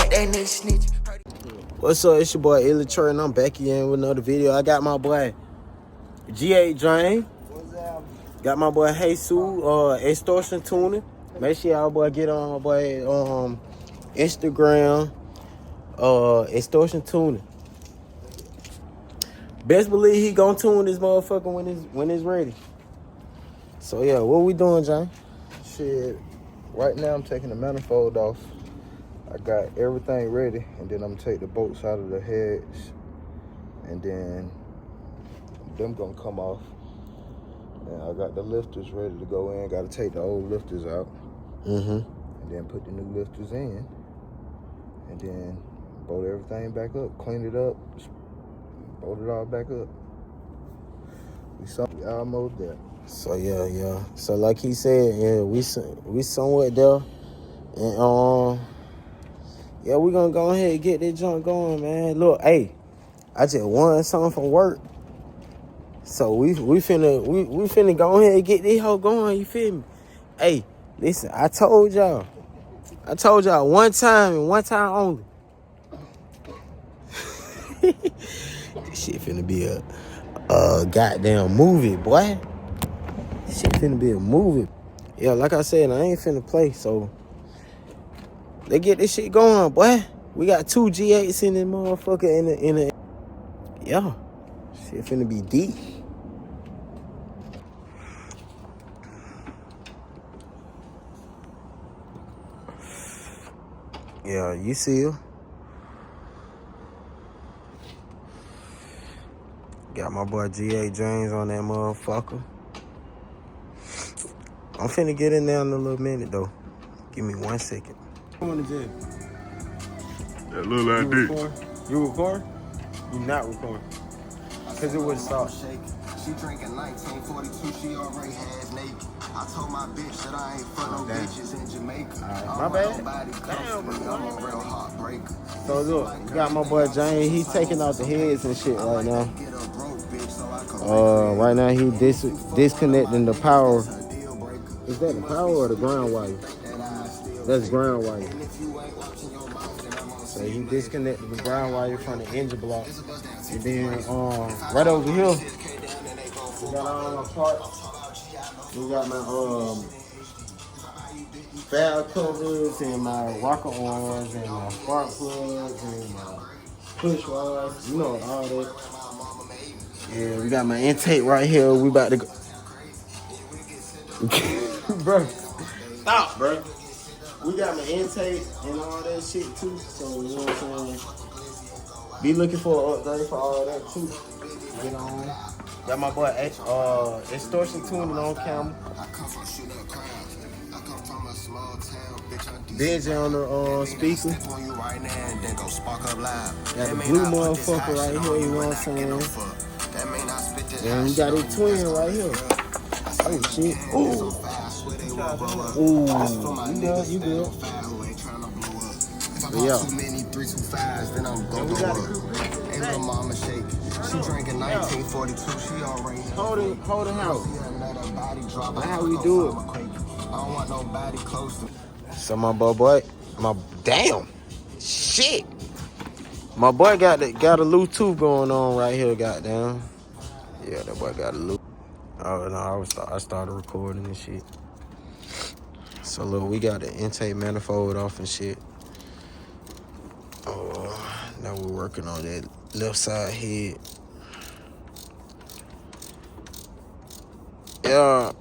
that nigga snitch. What's up? It's your boy Illustrator, and I'm back again with another video. I got my boy G8 Drain. What's up? Got my boy Jesus, Extortion Tuning. Make sure y'all boy get on my boy Instagram, Extortion Tuning. Best believe he gonna tune this motherfucker when it's ready. So yeah, what we doing, John? Shit, right now I'm taking the manifold off. I got everything ready, and then I'm gonna take the bolts out of the heads, and then them gonna come off. And I got the lifters ready to go in. Got to take the old lifters out, and then put the new lifters in, and then bolt everything back up, clean it up, bolt it all back up. We almost there. So yeah. So like he said, yeah, we somewhat there, and yeah, we gonna go ahead and get this junk going, man. Look, hey, I just won something from work, so we finna go ahead and get this hoe going. You feel me? Hey, listen, I told y'all one time and one time only. This shit finna be a goddamn movie, boy. This shit finna be a movie. Yeah, like I said, I ain't finna play, so let's get this shit going, boy. We got 2 G8s in this motherfucker in the yeah. Shit finna be deep. Yeah, you see her. Got my boy G8 James on that motherfucker. I'm finna get in there in a little minute, though. Give me 1 second. I'm on the jail. That little ID. You record? You not recording. Cause it would've stopped. She drinking 1942, she already has naked. I told my bitch that I ain't fuck no bitches in Jamaica. My bad. Damn, bro. I'm a real heartbreaker. So look, we got my boy Jane. He's taking out the heads and shit right now. Right now he disconnecting the power. Is that the power or the ground wire? That's ground wire. So he disconnected the ground wire from the engine block. And then right over here, we got all my parts. We got my valve covers and my rocker arms and my spark plugs and my push rods. You know, all that. Yeah, we got my intake right here. We about to go. Bro, stop, bro. We got my intake and all that shit too. So, you know what I'm saying? Be looking for an upgrade for all that too. Get on. Got my boy Extortion Tuning on camera. Benji on the speaker. Got the blue motherfucker right here, you know what I'm saying? And we got a twin right here. Oh shit. Ooh, you good. But yeah. Then I'm going to work. Ain't no mama shake. She drinking 1942, she already Hold the house. That's how we do it. I don't want nobody close to me. So my boy, damn, shit. My boy got a loose tooth going on right here, goddamn. Yeah, that boy got a loose. Oh no, I started recording and shit. So look, we got the intake manifold off and shit. Now we're working on that left side head. Yeah,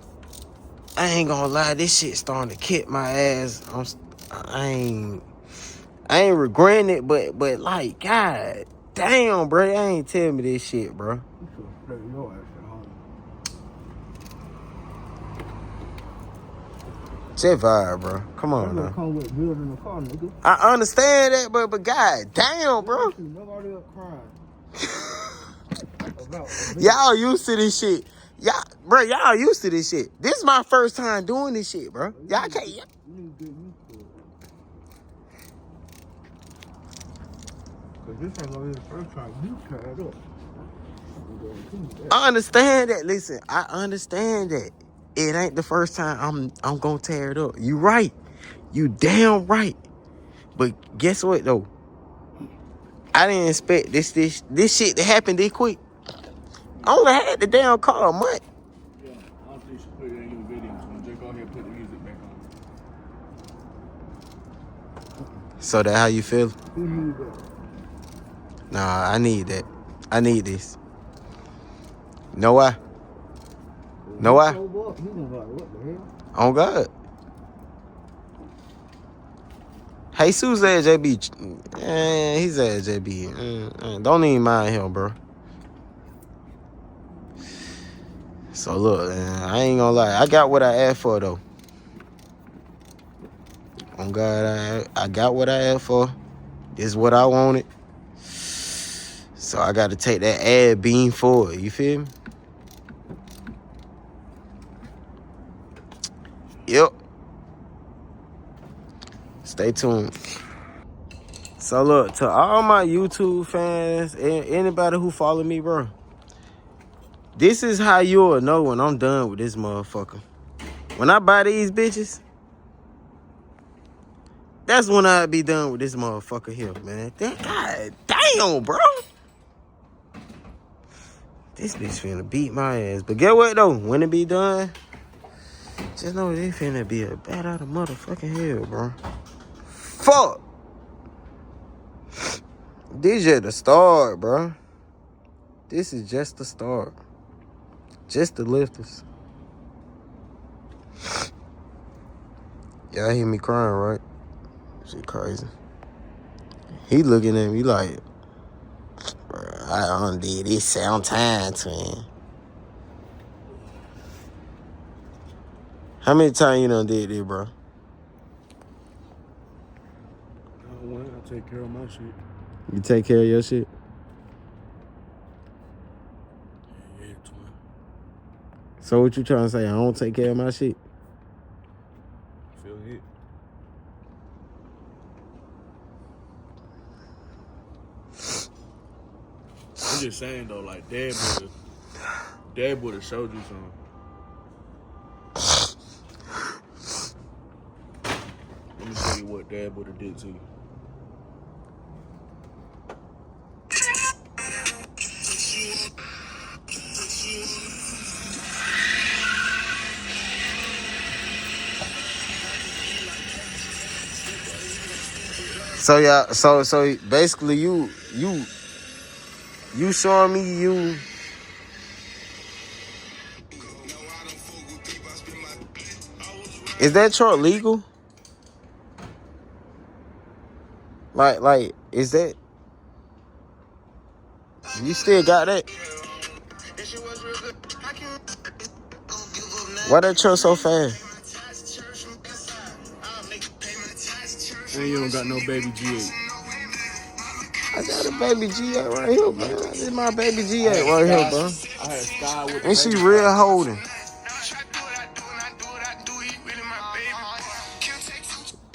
I ain't gonna lie, this shit starting to kick my ass. I ain't regretting it, but like, god damn, bro, they ain't tell me this shit, bro. Just vibe, bro. Come on now. Come with building a car, nigga. I understand that, but god damn, bro. Nobody up crying. Y'all used to this shit. Y'all used to this shit. This is my first time doing this shit, bro. Y'all can't. You need to get used to it. Cause this ain't gonna be the first time you tied up. I understand that. Listen, I understand that. It ain't the first time I'm gonna tear it up. You right. You damn right. But guess what though? I didn't expect this shit to happen this quick. I only had the damn car a month. Yeah, I don't think you should put it in your videos, man. Just go ahead and put the music back on. So that how you feel? Who knew that? Nah, I need that. I need this. Know why? Know why? He was like, what the hell? On God. Jesus at JB. He's at JB. Don't even mind him, bro. So look, man, I ain't gonna lie. I got what I asked for though. On God, I got what I asked for. This is what I wanted. So I got to take that ad beam forward. You feel me? Yep. Stay tuned. So look, to all my YouTube fans and anybody who follow me, bro, this is how you'll know when I'm done with this motherfucker. When I buy these bitches, that's when I be done with this motherfucker here, man. God damn, bro. This bitch finna beat my ass. But get what though? When it be done, just know they finna be a bat out of motherfucking hell, bro. Fuck. This just the start, bro. This is just the start. Just the lifters. Y'all hear me crying, right? Shit crazy. He looking at me like, bro, I done did this 7 times, man. How many times you done did this, bro? I take care of my shit. You take care of your shit? Yeah, twin. So what you trying to say? I don't take care of my shit? Feel it. I'm just saying though, like Dad would have showed you something. Let me tell you what Dad would have did to you. So yeah, so basically you showing me you is that truck legal? Like is that you still got that? Why that truck so fast? And you don't got no baby G8. I got a baby G8 right here, man. This is my baby G8 right here, bro. I had Sky with the And she baby real Sky. holding.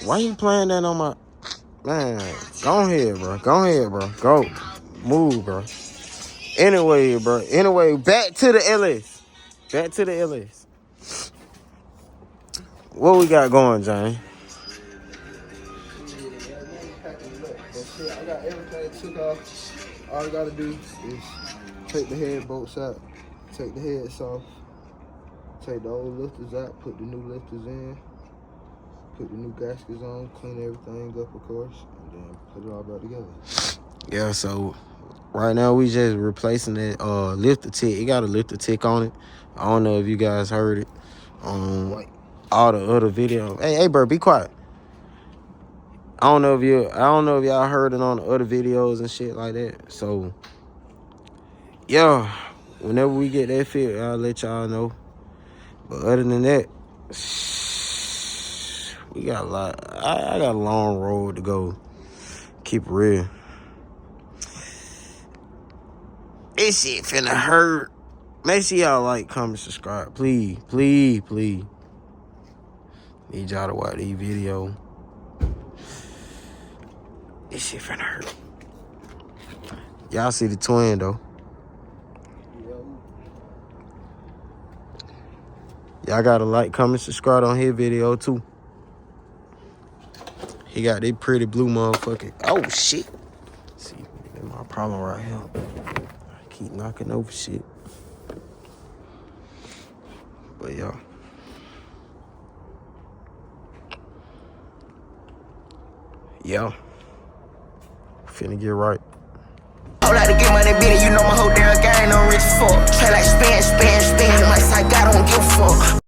Why you playing that on my... Man, go ahead, bro. Go ahead, bro. Go. Move, bro. Anyway, bro. Anyway, back to the LS. Back to the LS. What we got going, Johnny? I got everything took off. All I gotta do is take the head bolts out, take the heads off, take the old lifters out, put the new lifters in, put the new gaskets on, clean everything up, of course, and then put it all back together. Yeah, so right now we just replacing that lifter tick. It got a lifter tick on it. I don't know if you guys heard it on all the other videos. Hey, bro, be quiet. I don't know if y'all heard it on the other videos and shit like that. So yeah, whenever we get that fit, I'll let y'all know. But other than that, we got a lot. I got a long road to go. Keep it real. This shit finna hurt. Make sure y'all like, comment, subscribe. Please, please, please. Need y'all to watch these videos. This shit finna hurt. Y'all see the twin, though. Y'all gotta like, comment, subscribe on his video, too. He got this pretty blue motherfucker. Oh, shit. See, that's my problem right here. I keep knocking over shit. But, y'all. Yeah. Finna get right. Whole lot to get money, bitty. You know my whole damn gang, no rich fuck. Trade like spin. My side, God don't give a fuck.